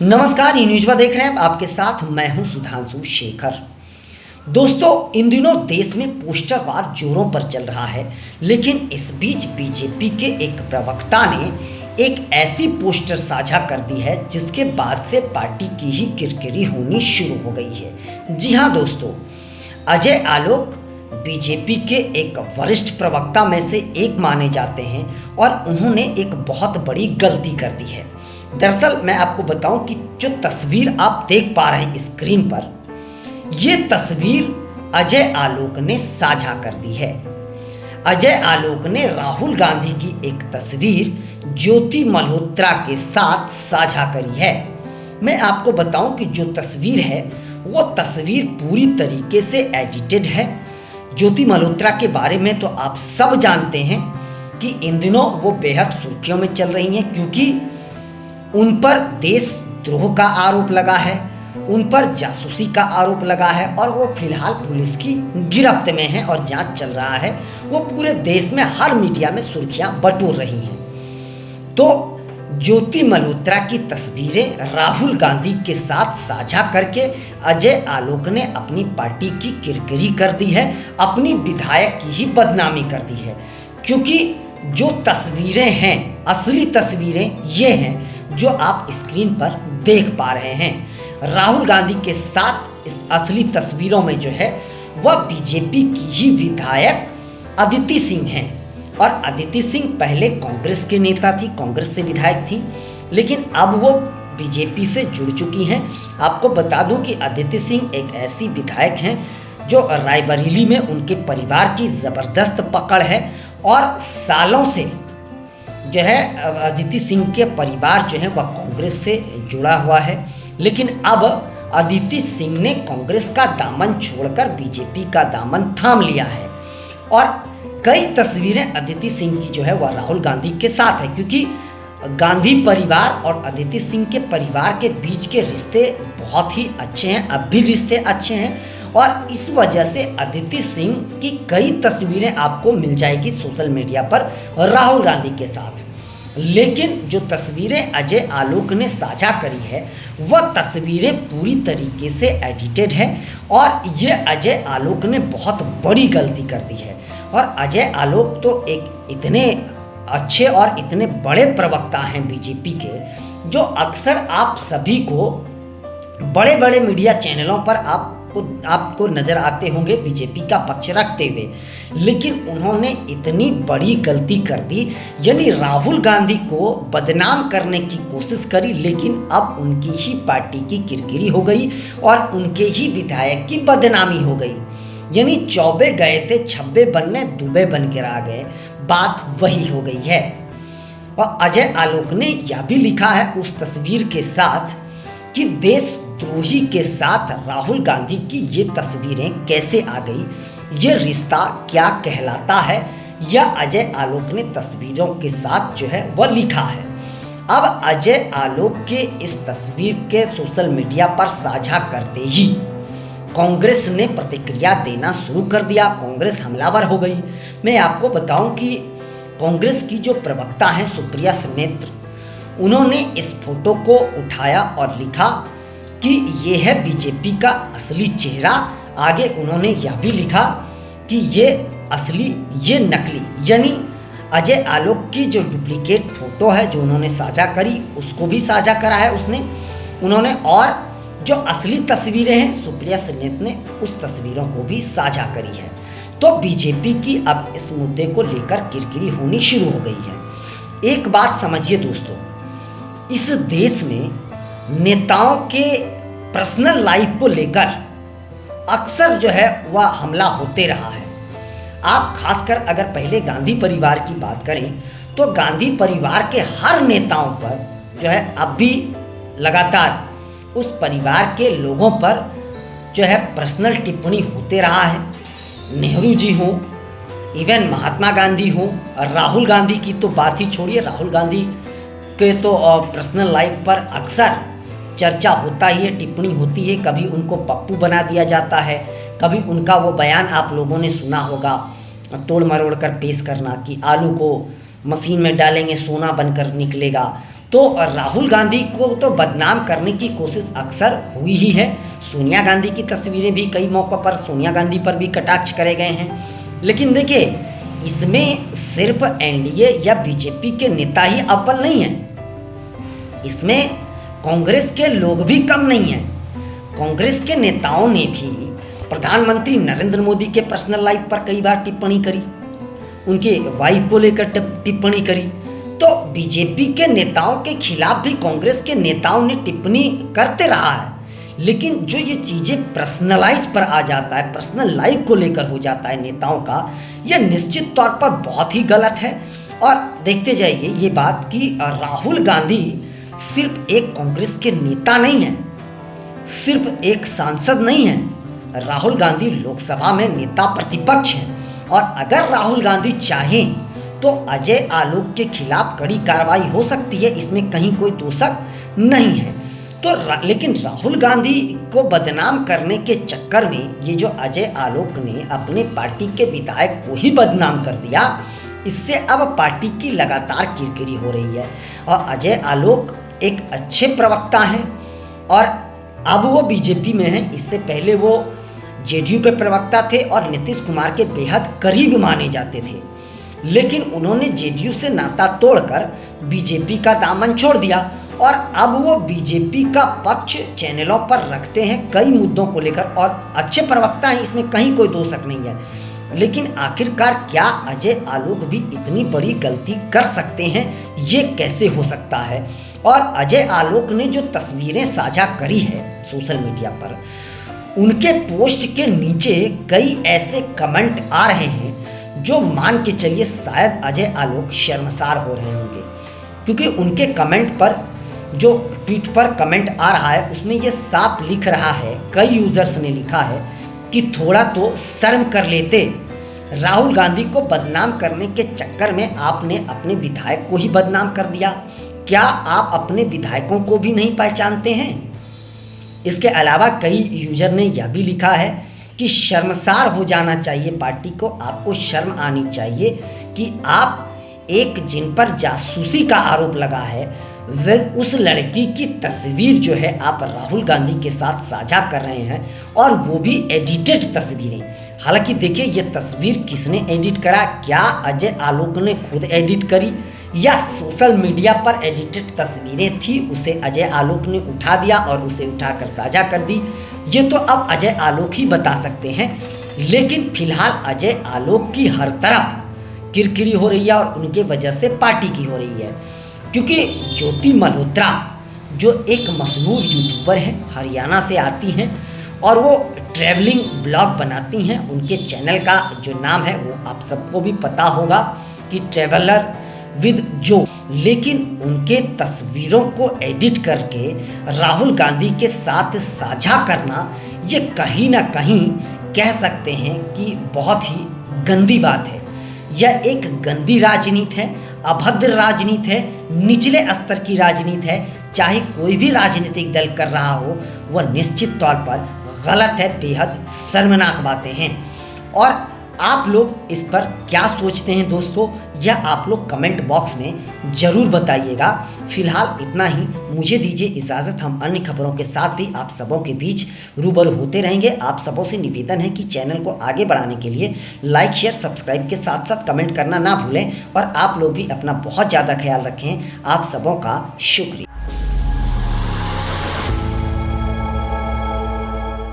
नमस्कार, ई न्यूज़ देख रहे हैं आपके साथ मैं हूं सुधांशु शेखर। दोस्तों, इन दिनों देश में पोस्टर वार जोरों पर चल रहा है, लेकिन इस बीच बीजेपी के एक प्रवक्ता ने एक ऐसी पोस्टर साझा कर दी है जिसके बाद से पार्टी की ही किरकिरी होनी शुरू हो गई है। जी हां दोस्तों, अजय आलोक बीजेपी के एक वरिष्ठ प्रवक्ता में से एक माने जाते हैं और उन्होंने एक बहुत बड़ी गलती कर दी है। दरअसल मैं आपको बताऊं कि जो तस्वीर आप देख पा रहे हैं स्क्रीन पर, ये तस्वीर अजय आलोक ने साझा कर दी है। अजय आलोक ने राहुल गांधी की एक तस्वीर ज्योति मल्होत्रा के साथ साझा करी है। मैं आपको बताऊं कि जो तस्वीर है वो तस्वीर पूरी तरीके से एडिटेड है। ज्योति मल्होत्रा के बारे में तो आप सब जानते हैं कि इन दिनों वो बेहद सुर्खियों में चल रही हैं, क्योंकि उन पर देशद्रोह का आरोप लगा है, उन पर जासूसी का आरोप लगा है और वो फिलहाल पुलिस की गिरफ्त में हैं और जांच चल रहा है। वो पूरे देश में हर मीडिया में सुर्खियां बटोर रही हैं। तो ज्योति मल्होत्रा की तस्वीरें राहुल गांधी के साथ साझा करके अजय आलोक ने अपनी पार्टी की किरकिरी कर दी है, अपनी विधायक की ही बदनामी कर दी है। क्योंकि जो तस्वीरें हैं, असली तस्वीरें ये हैं जो आप स्क्रीन पर देख पा रहे हैं। राहुल गांधी के साथ इस असली तस्वीरों में जो है वह बीजेपी की ही विधायक अदिति सिंह हैं। और अदिति सिंह पहले कांग्रेस के नेता थी, कांग्रेस से विधायक थी, लेकिन अब वो बीजेपी से जुड़ चुकी हैं। आपको बता दूं कि अदिति सिंह एक ऐसी विधायक हैं जो रायबरेली में उनके परिवार की ज़बरदस्त पकड़ है और सालों से जो है अदिति सिंह के परिवार जो है वह कांग्रेस से जुड़ा हुआ है। लेकिन अब अदिति सिंह ने कांग्रेस का दामन छोड़कर बीजेपी का दामन थाम लिया है और कई तस्वीरें अदिति सिंह की जो है वह राहुल गांधी के साथ है, क्योंकि गांधी परिवार और अदिति सिंह के परिवार के बीच के रिश्ते बहुत ही अच्छे हैं, अब भी रिश्ते अच्छे हैं। और इस वजह से अदिति सिंह की कई तस्वीरें आपको मिल जाएगी सोशल मीडिया पर राहुल गांधी के साथ। लेकिन जो तस्वीरें अजय आलोक ने साझा करी है वह तस्वीरें पूरी तरीके से एडिटेड है और ये अजय आलोक ने बहुत बड़ी गलती कर दी है। और अजय आलोक तो एक इतने अच्छे और इतने बड़े प्रवक्ता हैं बीजेपी के, जो अक्सर आप सभी को बड़े बड़े मीडिया चैनलों पर आपको नजर आते होंगे बीजेपी का पक्ष रखते हुए। लेकिन उन्होंने इतनी बड़ी गलती कर दी, यानी राहुल गांधी को बदनाम करने की कोशिश करी, लेकिन अब उनकी ही पार्टी की किरकिरी हो गई और उनके ही विधायक की बदनामी हो गई। यानी चौबे गए थे छब्बे बनने, दुबे बन के आ गए, बात वही हो गई है। और अजय आलोक ने यह भी लिखा है उस तस्वीर के साथ कि देशद्रोही के साथ राहुल गांधी की ये तस्वीरें कैसे आ गई, ये रिश्ता क्या कहलाता है, यह अजय आलोक ने तस्वीरों के साथ जो है वह लिखा है। अब अजय आलोक के इस तस्वीर के सोशल मीडिया पर साझा करते ही कांग्रेस ने प्रतिक्रिया देना शुरू कर दिया, कांग्रेस हमलावर हो गई। मैं आपको बताऊं कि कांग्रेस की जो प्रवक्ता हैं सुप्रिया सुनेत्र, उन्होंने इस फोटो को उठाया और लिखा कि ये है बीजेपी का असली चेहरा। आगे उन्होंने यह भी लिखा कि ये असली, ये नकली, यानी अजय आलोक की जो डुप्लीकेट फोटो है जो उन्होंने साझा करी उसको भी साझा करा है उन्होंने, और जो असली तस्वीरें हैं सुप्रिया सुनेत्र ने उस तस्वीरों को भी साझा करी है। तो बीजेपी की अब इस मुद्दे को लेकर किरकिरी होनी शुरू हो गई है। एक बात समझिए दोस्तों, इस देश में नेताओं के पर्सनल लाइफ को लेकर अक्सर जो है वह हमला होते रहा है। आप खासकर अगर पहले गांधी परिवार की बात करें तो गांधी परिवार के हर नेताओं पर जो है अब भी लगातार उस परिवार के लोगों पर जो है पर्सनल टिप्पणी होते रहा है। नेहरू जी हों, इवन महात्मा गांधी हों, राहुल गांधी की तो बात ही छोड़िए, राहुल गांधी के तो पर्सनल लाइफ पर अक्सर चर्चा होता ही है, टिप्पणी होती है। कभी उनको पप्पू बना दिया जाता है, कभी उनका वो बयान आप लोगों ने सुना होगा तोड़ मरोड़ कर पेश करना कि आलू को मशीन में डालेंगे सोना बनकर निकलेगा। तो राहुल गांधी को तो बदनाम करने की कोशिश अक्सर हुई ही है। सोनिया गांधी की तस्वीरें भी कई मौक़ों पर सोनिया गांधी पर भी कटाक्ष करे गए हैं। लेकिन देखिए, इसमें सिर्फ एनडीए या बीजेपी के नेता ही अव्वल नहीं हैं, इसमें कांग्रेस के लोग भी कम नहीं हैं। कांग्रेस के नेताओं ने भी प्रधानमंत्री नरेंद्र मोदी के पर्सनल लाइफ पर कई बार टिप्पणी करी, उनके वाइफ को लेकर टिप्पणी करी। तो बीजेपी के नेताओं के खिलाफ भी कांग्रेस के नेताओं ने टिप्पणी करते रहा है। लेकिन जो ये चीज़ें पर्सनलाइज पर आ जाता है, पर्सनल लाइफ को लेकर हो जाता है नेताओं का, यह निश्चित तौर पर बहुत ही गलत है। और देखते जाइए ये बात कि राहुल गांधी सिर्फ एक कांग्रेस के नेता नहीं है, सिर्फ एक सांसद नहीं है। राहुल गांधी लोकसभा में नेता प्रतिपक्ष हैं। और अगर राहुल गांधी चाहें तो अजय आलोक के खिलाफ कड़ी कार्रवाई हो सकती है, इसमें कहीं कोई दोषक नहीं है। तो लेकिन राहुल गांधी को बदनाम करने के चक्कर में ये जो अजय आलोक ने अपने पार्टी के विधायक को ही बदनाम कर दिया, इससे अब पार्टी की लगातार किरकिरी हो रही है। और अजय आलोक एक अच्छे प्रवक्ता हैं और अब वो बीजेपी में हैं। इससे पहले वो जेडीयू के प्रवक्ता थे और नीतीश कुमार के बेहद करीब माने जाते थे। लेकिन उन्होंने जेडीयू से नाता तोड़कर बीजेपी का दामन छोड़ दिया और अब वो बीजेपी का पक्ष चैनलों पर रखते हैं कई मुद्दों को लेकर, और अच्छे प्रवक्ता हैं, इसमें कहीं कोई दोषक नहीं है। लेकिन आखिरकार क्या अजय आलोक भी इतनी बड़ी गलती कर सकते हैं? ये कैसे हो सकता है? और अजय आलोक ने जो तस्वीरें साझा करी है सोशल मीडिया पर, उनके पोस्ट के नीचे कई ऐसे कमेंट आ रहे हैं जो मान के चलिए शायद अजय आलोक शर्मसार हो रहे होंगे, क्योंकि उनके कमेंट पर, जो ट्वीट पर कमेंट आ रहा है उसमें ये साफ लिख रहा है, कई यूजर्स ने लिखा है कि थोड़ा तो शर्म कर लेते, राहुल गांधी को बदनाम करने के चक्कर में आपने अपने विधायक को ही बदनाम कर दिया। क्या आप अपने विधायकों को भी नहीं पहचानते हैं? इसके अलावा कई यूजर ने यह भी लिखा है कि शर्मसार हो जाना चाहिए पार्टी को, आपको शर्म आनी चाहिए कि आप एक जिन पर जासूसी का आरोप लगा है वह उस लड़की की तस्वीर जो है आप राहुल गांधी के साथ साझा कर रहे हैं, और वो भी एडिटेड तस्वीरें। हालांकि देखिए, ये तस्वीर किसने एडिट करा? क्या अजय आलोक ने खुद एडिट करी या सोशल मीडिया पर एडिटेड तस्वीरें थी, उसे अजय आलोक ने उठा दिया और उसे उठाकर साझा कर दी? ये तो अब अजय आलोक ही बता सकते हैं। लेकिन फिलहाल अजय आलोक की हर तरफ किरकिरी हो रही है और उनके वजह से पार्टी की हो रही है, क्योंकि ज्योति मल्होत्रा जो एक मशहूर यूट्यूबर हैं, हरियाणा से आती हैं और वो ट्रैवलिंग ब्लॉग बनाती हैं। उनके चैनल का जो नाम है वो आप सबको भी पता होगा कि ट्रैवलर विद जो। लेकिन उनके तस्वीरों को एडिट करके राहुल गांधी के साथ साझा करना, ये कहीं ना कहीं कह सकते हैं कि बहुत ही गंदी बात है। यह एक गंदी राजनीति है, अभद्र राजनीति है, निचले स्तर की राजनीति है। चाहे कोई भी राजनीतिक दल कर रहा हो, वह निश्चित तौर पर गलत है, बेहद शर्मनाक बातें हैं। और आप लोग इस पर क्या सोचते हैं दोस्तों, यह आप लोग कमेंट बॉक्स में ज़रूर बताइएगा। फिलहाल इतना ही, मुझे दीजिए इजाज़त। हम अन्य खबरों के साथ भी आप सबों के बीच रूबरू होते रहेंगे। आप सबों से निवेदन है कि चैनल को आगे बढ़ाने के लिए लाइक, शेयर, सब्सक्राइब के साथ साथ कमेंट करना ना भूलें। और आप लोग भी अपना बहुत ज़्यादा ख्याल रखें। आप सबों का शुक्रिया।